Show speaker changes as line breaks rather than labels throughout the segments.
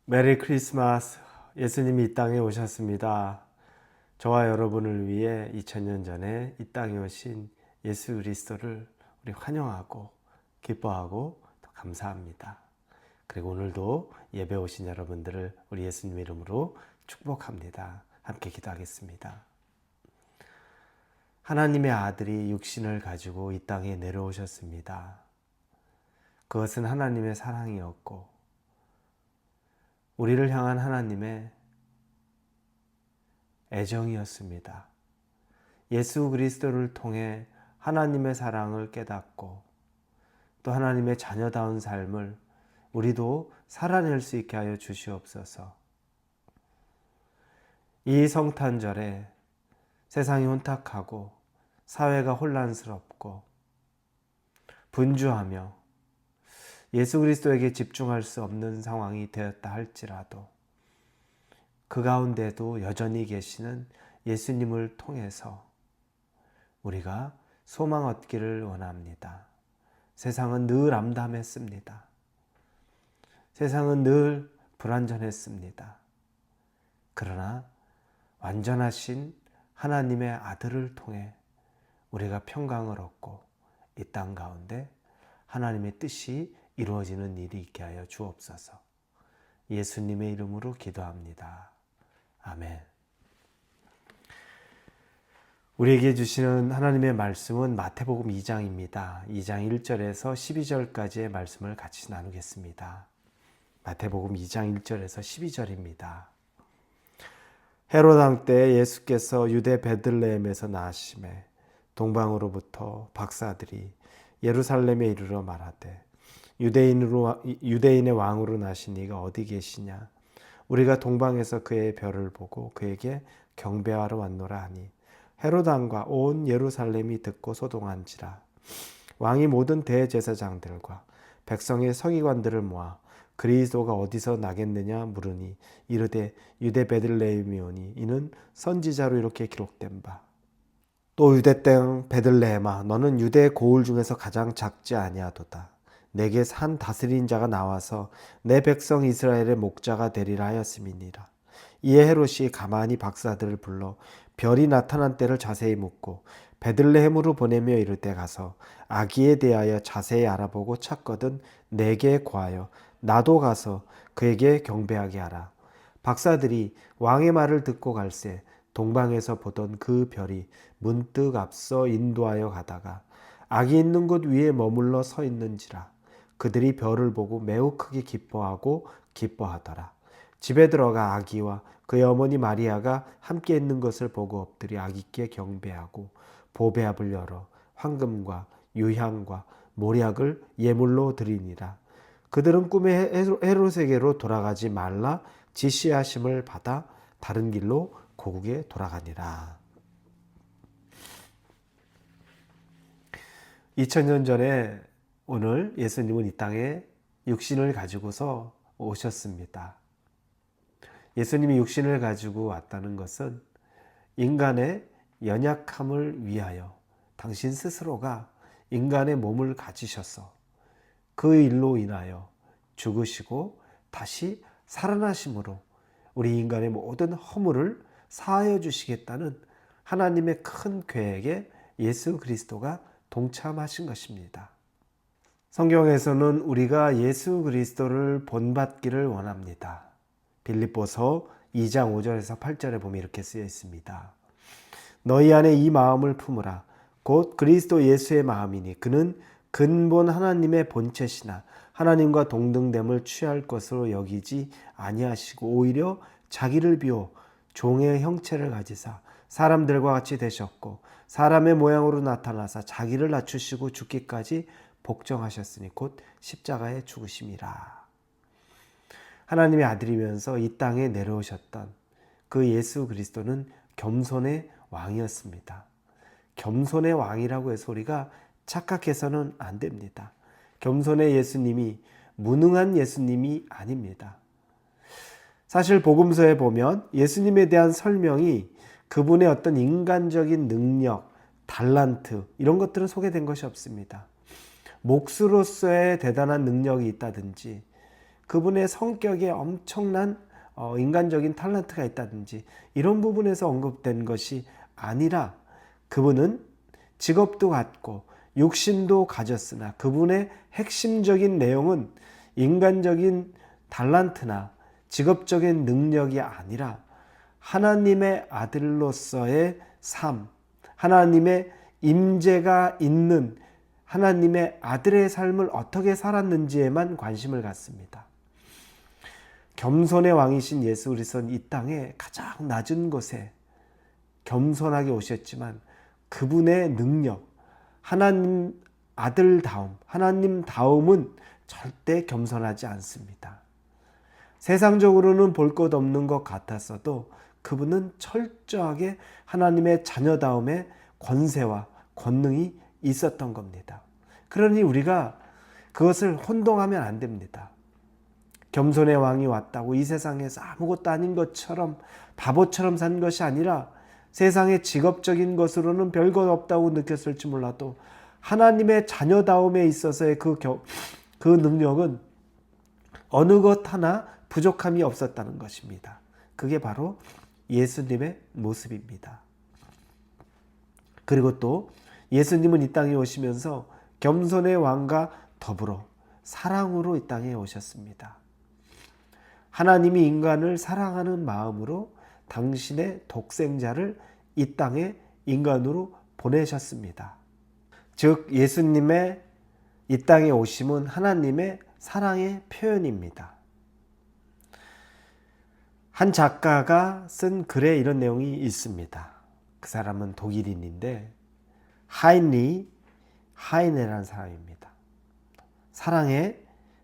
메리 크리스마스. 예수님이 이 땅에 오셨습니다. 저와 여러분을 위해 2000년 전에 이 땅에 오신 예수 그리스도를 우리 환영하고 기뻐하고 또 감사합니다. 그리고 오늘도 예배 오신 여러분들을 우리 예수님 이름으로 축복합니다. 함께 기도하겠습니다. 하나님의 아들이 육신을 가지고 이 땅에 내려오셨습니다. 그것은 하나님의 사랑이었고 우리를 향한 하나님의 애정이었습니다. 예수 그리스도를 통해 하나님의 사랑을 깨닫고 또 하나님의 자녀다운 삶을 우리도 살아낼 수 있게 하여 주시옵소서. 이 성탄절에 세상이 혼탁하고 사회가 혼란스럽고 분주하며 예수 그리스도에게 집중할 수 없는 상황이 되었다 할지라도 그 가운데도 여전히 계시는 예수님을 통해서 우리가 소망 얻기를 원합니다. 세상은 늘 암담했습니다. 세상은 늘 불완전했습니다. 그러나 완전하신 하나님의 아들을 통해 우리가 평강을 얻고 이 땅 가운데 하나님의 뜻이 이루어지는 일이 있게 하여 주옵소서. 예수님의 이름으로 기도합니다. 아멘. 우리에게 주시는 하나님의 말씀은 마태복음 2장입니다. 2장 1절에서 12절까지의 말씀을 같이 나누겠습니다. 마태복음 2장 1절에서 12절입니다. 헤롯 왕 때 예수께서 유대 베들레헴에서 나시매 동방으로부터 박사들이 예루살렘에 이르러 말하되 유대인의 왕으로 나신 이가 어디 계시냐? 우리가 동방에서 그의 별을 보고 그에게 경배하러 왔노라 하니 헤롯 왕과 온 예루살렘이 듣고 소동한지라. 왕이 모든 대제사장들과 백성의 서기관들을 모아 그리스도가 어디서 나겠느냐 물으니 이르되 유대 베들레헴이오니 이는 선지자로 이렇게 기록된 바. 또 유대 땅 베들레헴아 너는 유대 고을 중에서 가장 작지 아니하도다. 내게 한 다스린 자가 나와서 내 백성 이스라엘의 목자가 되리라 하였음이니라. 이에 헤롯이 가만히 박사들을 불러 별이 나타난 때를 자세히 묻고 베들레헴으로 보내며 이르되 가서 아기에 대하여 자세히 알아보고 찾거든 내게 고하여 나도 가서 그에게 경배하게 하라. 박사들이 왕의 말을 듣고 갈새 동방에서 보던 그 별이 문득 앞서 인도하여 가다가 아기 있는 곳 위에 머물러 서 있는지라. 그들이 별을 보고 매우 크게 기뻐하고 기뻐하더라. 집에 들어가 아기와 그의 어머니 마리아가 함께 있는 것을 보고 엎드려 아기께 경배하고 보배압을 열어 황금과 유향과 모략을 예물로 드리니라. 그들은 꿈에 헤롯에게로 돌아가지 말라 지시하심을 받아 다른 길로 고국에 돌아가니라. 2000년 전에 오늘 예수님은 이 땅에 육신을 가지고서 오셨습니다. 예수님이 육신을 가지고 왔다는 것은 인간의 연약함을 위하여 당신 스스로가 인간의 몸을 가지셔서 그 일로 인하여 죽으시고 다시 살아나심으로 우리 인간의 모든 허물을 사하여 주시겠다는 하나님의 큰 계획에 예수 그리스도가 동참하신 것입니다. 성경에서는 우리가 예수 그리스도를 본받기를 원합니다. 빌립보서 2장 5절에서 8절에 보면 이렇게 쓰여 있습니다. 너희 안에 이 마음을 품으라. 곧 그리스도 예수의 마음이니 그는 근본 하나님의 본체시나 하나님과 동등됨을 취할 것으로 여기지 아니하시고 오히려 자기를 비워 종의 형체를 가지사 사람들과 같이 되셨고 사람의 모양으로 나타나사 자기를 낮추시고 죽기까지 복종하셨으니 곧 십자가에 죽으심이라. 하나님의 아들이면서 이 땅에 내려오셨던 그 예수 그리스도는 겸손의 왕이었습니다. 겸손의 왕이라고 해서 우리가 착각해서는 안 됩니다. 겸손의 예수님이 무능한 예수님이 아닙니다. 사실 복음서에 보면 예수님에 대한 설명이 그분의 어떤 인간적인 능력, 달란트 이런 것들은 소개된 것이 없습니다. 목수로서의 대단한 능력이 있다든지 그분의 성격에 엄청난 인간적인 탤런트가 있다든지 이런 부분에서 언급된 것이 아니라 그분은 직업도 갖고 육신도 가졌으나 그분의 핵심적인 내용은 인간적인 탤런트나 직업적인 능력이 아니라 하나님의 아들로서의 삶, 하나님의 임재가 있는 하나님의 아들의 삶을 어떻게 살았는지에만 관심을 갖습니다. 겸손의 왕이신 예수 그리스도는 이 땅에 가장 낮은 곳에 겸손하게 오셨지만 그분의 능력, 하나님 아들다움, 하나님다움은 절대 겸손하지 않습니다. 세상적으로는 볼 것 없는 것 같았어도 그분은 철저하게 하나님의 자녀다움의 권세와 권능이 있었던 겁니다. 그러니 우리가 그것을 혼동하면 안 됩니다. 겸손의 왕이 왔다고 이 세상에서 아무것도 아닌 것처럼 바보처럼 산 것이 아니라 세상의 직업적인 것으로는 별것 없다고 느꼈을지 몰라도 하나님의 자녀다움에 있어서의 그 능력은 어느 것 하나 부족함이 없었다는 것입니다. 그게 바로 예수님의 모습입니다. 그리고 또 예수님은 이 땅에 오시면서 겸손의 왕과 더불어 사랑으로 이 땅에 오셨습니다. 하나님이 인간을 사랑하는 마음으로 당신의 독생자를 이 땅에 인간으로 보내셨습니다. 즉 예수님의 이 땅에 오심은 하나님의 사랑의 표현입니다. 한 작가가 쓴 글에 이런 내용이 있습니다. 그 사람은 독일인인데 하이네라는 사람입니다. 사랑에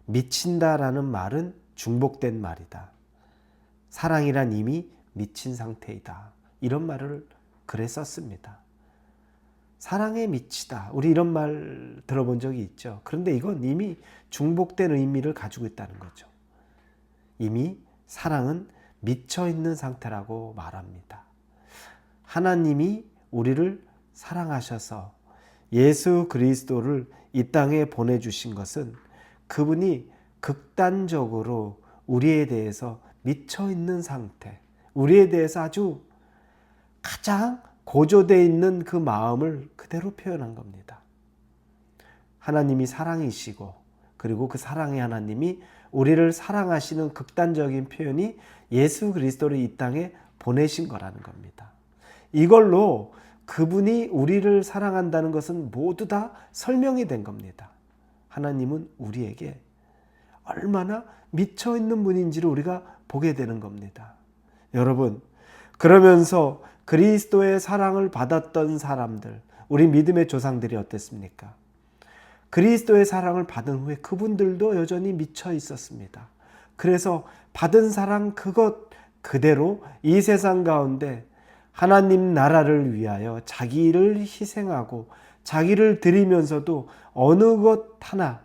미친다라는 말은 중복된 말이다. 사랑이란 이미 미친 상태이다. 이런 말을 글에 썼습니다. 사랑에 미치다. 우리 이런 말 들어본 적이 있죠. 그런데 이건 이미 중복된 의미를 가지고 있다는 거죠. 이미 사랑은 미쳐 있는 상태라고 말합니다. 하나님이 우리를 사랑하셔서 예수 그리스도를 이 땅에 보내주신 것은 그분이 극단적으로 우리에 대해서 미쳐 있는 상태, 우리에 대해서 아주 가장 고조되어 있는 그 마음을 그대로 표현한 겁니다. 하나님이 사랑이시고 그리고 그 사랑의 하나님이 우리를 사랑하시는 극단적인 표현이 예수 그리스도를 이 땅에 보내신 거라는 겁니다. 이걸로 그분이 우리를 사랑한다는 것은 모두 다 설명이 된 겁니다. 하나님은 우리에게 얼마나 미쳐 있는 분인지를 우리가 보게 되는 겁니다. 여러분, 그러면서 그리스도의 사랑을 받았던 사람들, 우리 믿음의 조상들이 어땠습니까? 그리스도의 사랑을 받은 후에 그분들도 여전히 미쳐 있었습니다. 그래서 받은 사랑 그것 그대로 이 세상 가운데 하나님 나라를 위하여 자기를 희생하고 자기를 드리면서도 어느 것 하나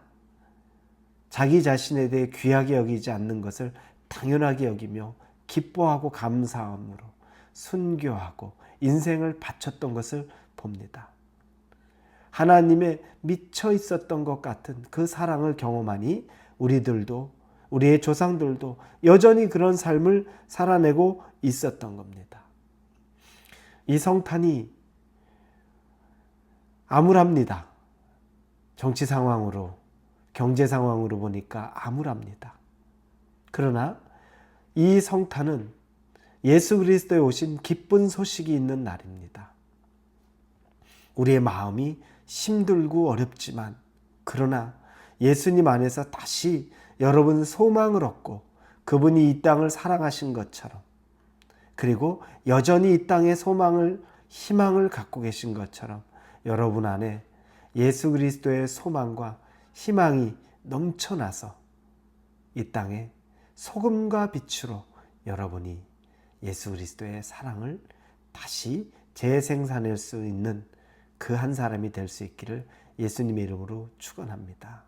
자기 자신에 대해 귀하게 여기지 않는 것을 당연하게 여기며 기뻐하고 감사함으로 순교하고 인생을 바쳤던 것을 봅니다. 하나님의 미쳐 있었던 것 같은 그 사랑을 경험하니 우리들도 우리의 조상들도 여전히 그런 삶을 살아내고 있었던 겁니다. 이 성탄이 암울합니다. 정치 상황으로, 경제 상황으로 보니까 암울합니다. 그러나 이 성탄은 예수 그리스도에 오신 기쁜 소식이 있는 날입니다. 우리의 마음이 힘들고 어렵지만 그러나 예수님 안에서 다시 여러분 소망을 얻고 그분이 이 땅을 사랑하신 것처럼 그리고 여전히 이 땅에 소망을 희망을 갖고 계신 것처럼 여러분 안에 예수 그리스도의 소망과 희망이 넘쳐나서 이 땅에 소금과 빛으로 여러분이 예수 그리스도의 사랑을 다시 재생산할 수 있는 그 한 사람이 될 수 있기를 예수님의 이름으로 축원합니다.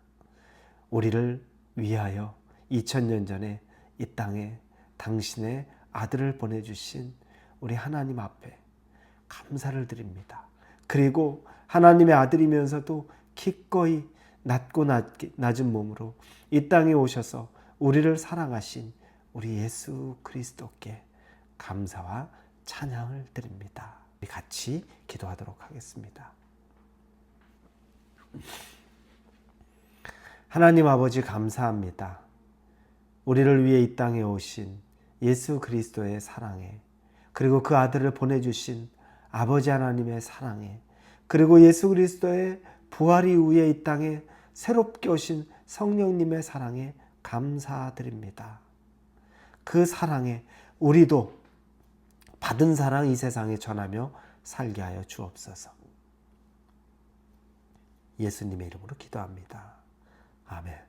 우리를 위하여 2000년 전에 이 땅에 당신의 아들을 보내주신 우리 하나님 앞에 감사를 드립니다. 그리고 하나님의 아들이면서도 기꺼이 낮고 낮은 몸으로 이 땅에 오셔서 우리를 사랑하신 우리 예수 그리스도께 감사와 찬양을 드립니다. 우리 같이 기도하도록 하겠습니다. 하나님 아버지 감사합니다. 우리를 위해 이 땅에 오신 예수 그리스도의 사랑에, 그리고 그 아들을 보내주신 아버지 하나님의 사랑에, 그리고 예수 그리스도의 부활 이후에 이 땅에 새롭게 오신 성령님의 사랑에 감사드립니다. 그 사랑에 우리도 받은 사랑 이 세상에 전하며 살게 하여 주옵소서. 예수님의 이름으로 기도합니다. 아멘.